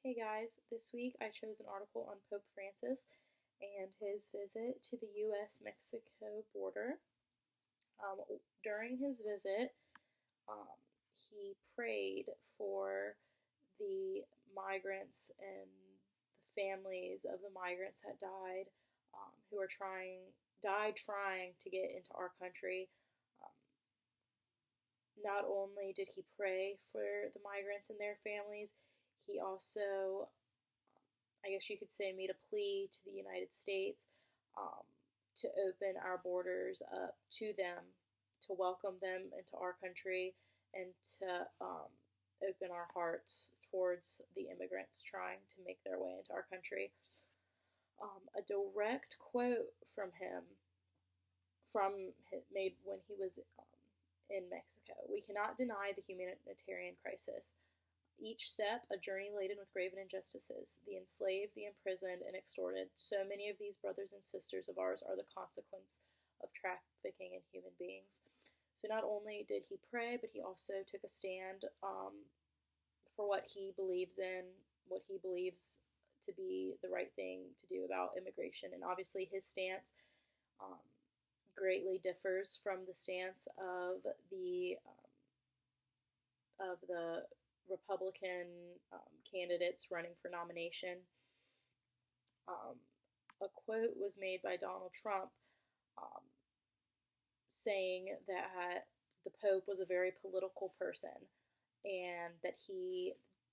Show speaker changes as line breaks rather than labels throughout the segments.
Hey guys, this week I chose an article on Pope Francis and his visit to the US Mexico border. Um, During his visit, um, he prayed for the migrants and the families of the migrants that who are trying to get into our country. Um, Not only did he pray for the migrants and their families, he also, I guess you could say, made a plea to the United States um, to open our borders up to them, to welcome them into our country, and to open our hearts towards the immigrants trying to make their way into our country. A direct quote from him from made when he was in Mexico. We cannot deny the humanitarian crisis. Each step, a journey laden with grave injustices. The enslaved, the imprisoned, and extorted. So many of these brothers and sisters of ours are the consequence of trafficking in human beings. So not only did he pray, but he also took a stand for what he believes in, what he believes to be the right thing to do about immigration. And obviously, his stance um, greatly differs from the stance of the Republican candidates running for nomination. Um, a quote was made by Donald Trump um, saying that the Pope was a very political person and that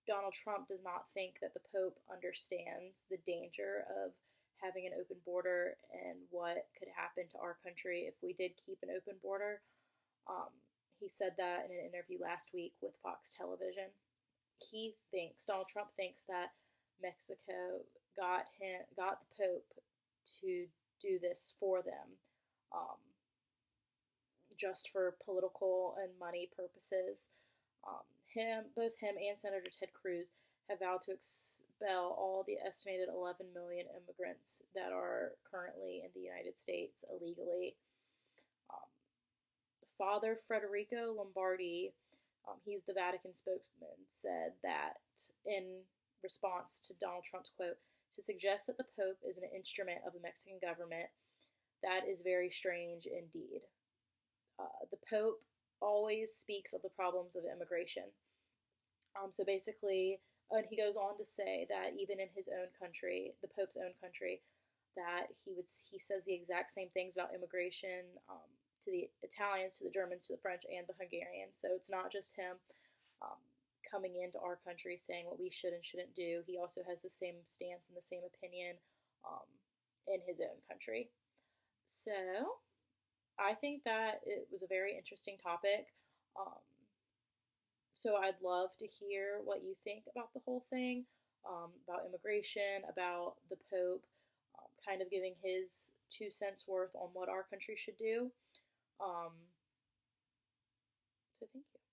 Donald Trump does not think that the Pope understands the danger of having an open border and what could happen to our country if we did keep an open border. Um, he said that in an interview last week with Fox Television. Donald Trump thinks that Mexico got the Pope to do this for them, um, just for political and money purposes. Both him and Senator Ted Cruz have vowed to expel all the estimated 11 million immigrants that are currently in the United States illegally. Um, Father Federico Lombardi, he's the Vatican spokesman, said that in response to Donald Trump's quote, to suggest that the Pope is an instrument of the Mexican government, that is very strange indeed. The Pope always speaks of the problems of immigration. So basically, and he goes on to say that even in his own country, the Pope's own country, that he says the exact same things about immigration to the Italians, to the Germans, to the French, and the Hungarians. So it's not just him um, coming into our country saying what we should and shouldn't do. He also has the same stance and the same opinion in his own country. So I think that it was a very interesting topic. So I'd love to hear what you think about the whole thing, about immigration, about the Pope, kind of giving his 2 cents worth on what our country should do. So thank you.